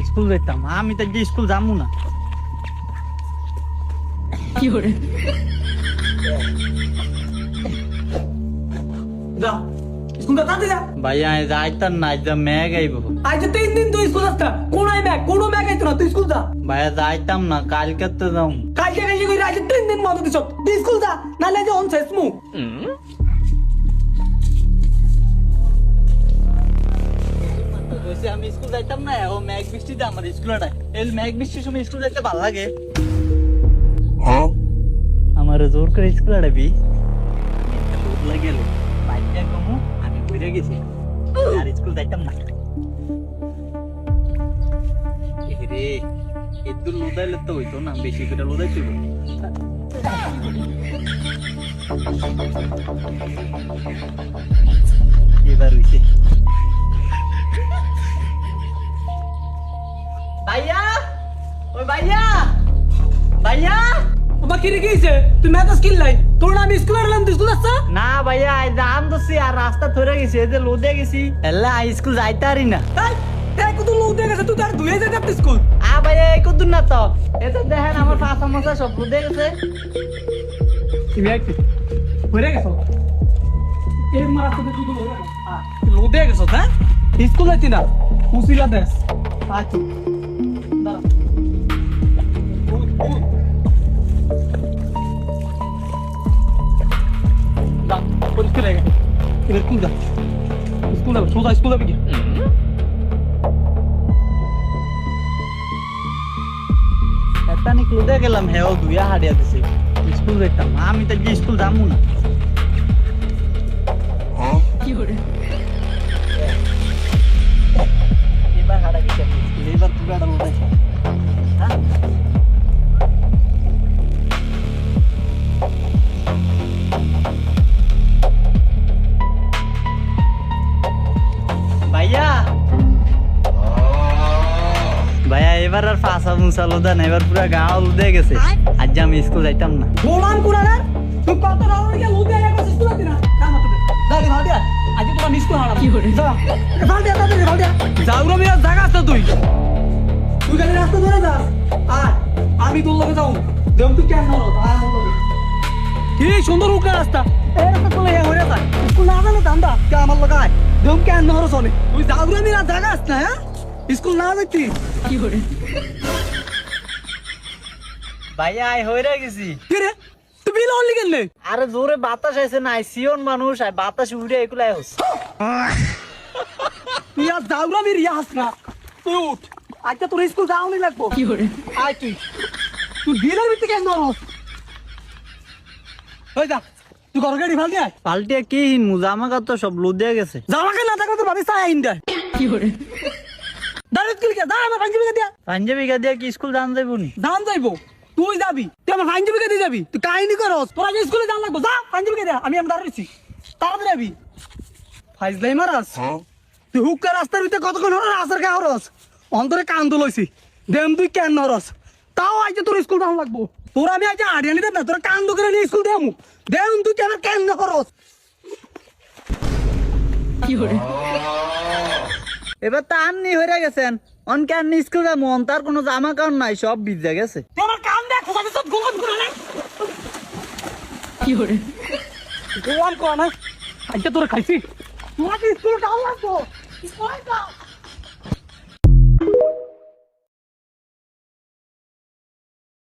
school যেতাম আমি তো যে স্কুল যাবো না ভাইয়া যাইতাম না আজ ম্যাগ আইব আজ 3 দিন তুই স্কুল আসতা কোনো ম্যাগ আইতো না তুই স্কুল যা ভাইয়া যাইতাম না কালকে তো যাও কালকে কইরা আজ 3 দিন বন্ধ দিছ তুই স্কুল যা নালে যে অন শেষমু আমি স্কুল যাইতাম না ও ম্যাগ বৃষ্টিতে আমার স্কুলটা এই ম্যাগ বৃষ্টির সময় স্কুল যাইতে ভালো লাগে আমার জোর করে স্কুল আড়াবি লোড লাগে বাইকটা কমু আমি বুঝে গেছি আর স্কুল যাইতাম না রে এত লোদাইলে তো হইতো না বেশি করে লোদাই ছিল এবার হইছে ভাইয়া ওই ভাইয়া ভাইয়া বাবা কি রে কইছে তুই ম্যাথ স্কিল নাই তোর না আমি স্কুল আরলাম তুই স্কুল আসছ না ভাইয়া জাম দছি আর রাস্তা ধরে গেছে এই যে লোদে গেছি এলা স্কুল যাইতে পারি না তাই কত লোক দেখে গেছে তুই তার ধুয়ে যাইতে আপনি স্কুল ভাইয়া এই কত না তো এটা দেখেন আমার পাঁচ মশা সব লোদে গেছে তুমি আইতে পড়ে গেছো এই মারা তো তুই লোক দেখে গেছো হ্যাঁ স্কুল যাইতি না উসিলা দেশ আচ্ছা দাঁড়া পরিষ্কার হয়ে গেছে এবার স্কুল যাবে সোজা স্কুল যাবে কি এটা নিক লোদে গেলাম হেও দুইয়া হারিয়া দিছে স্কুল যাইতাম আমি তো যে স্কুল যাবো না এবার হারা গেছে এবার পুরো একটা লোদাইছে হ্যাঁ ভাইয়া ভাইয়া এবার আর ফাঁসা মুসা লোদা না এবার পুরো গাঁও লুদে গেছে আজ আমি স্কুল যাইতাম না গোলাম কুড়ানা তুই কত রাউন্ড গিয়ে লুদে গেছিস স্কুল আতি না কাম হতো দাঁড়ি ভাড়িয়া আজ তোমার স্কুল হারাম কি করে যা ভাড়িয়া দাঁড়ি ভাড়িয়া যাওরা মিয়া জায়গা আছে তুই খালি রাস্তা ধরে যা আর আমি তোর লগে যাও দেম তুই কেন ধরো আর আমার লগে কি সুন্দর উকা রাস্তা এই রাস্তা চলে হয়ে যায় স্কুল না গেলে দান্দা কে আমার লগে আয় দেম কেন ধরো চলে তুই যাওরা মিয়া জায়গা আছে না হ্যাঁ স্কুল না যাইতি কি করে ভাইয়া আই হইরা গেছি কি রে তুই বিল অনলি গেলে আরে জোরে বাতাস আইছে না সিয়ন মানুষ আই বাতাস উড়ে একুলাই হস তুই আর যাওরা মিয়া রিয়াস না তুই উঠ আজকে তোর স্কুল যাওনি লাগবো কি করে আয় তুই বিলের ভিতরে কেন ধরো ওই যা তুই ঘর গাড়ি ফাল দিয়ে পাল্টিয়া কি হিনমু জামা কাপড় সব লুদে গেছে জামাকে না থাকলে তোর ভাবি চাই আইন দেয় কি করে দাঁড়িয়ে স্কুল কে দাঁড়া আমার পাঞ্জাবি দিয়া পাঞ্জাবি গা দিয়া কি স্কুল যান যাইব নি দাম যাইবো তুই যাবি তুই আমার পাঞ্জাবি কে দিয়ে যাবি তুই কাহিনী করস তোর আগে স্কুলে যান লাগবো যা পাঞ্জাবি কে দিয়া আমি দাঁড়াইছি তাড়াতাড়ি যাবি ফাইজলাই মারাস তুই হুক্কা রাস্তার ভিতরে কতক্ষণ হলো আসার কে হরস অন্তরে কান্দ লইছি দেম তুই কেন হরস তাও আজ তোর স্কুল যাওয়া লাগবো তোর আমি আজ আড়িয়ানি দেব না তোর কান্দ করে নিয়ে স্কুল দেমু দেম তুই কেন হরস কি করে এবার তো আননি হইরা গেছেন অনকে আননি স্কুল যাবো তার কোনো জামা কাপড় নাই সব ভিজে গেছে তোমার কান দেখ খোঁজা সব গোলাম করে না কি করে গোলাম কর না আজকে তোর খাইছি তোমাকে স্কুল যাওয়া লাগবো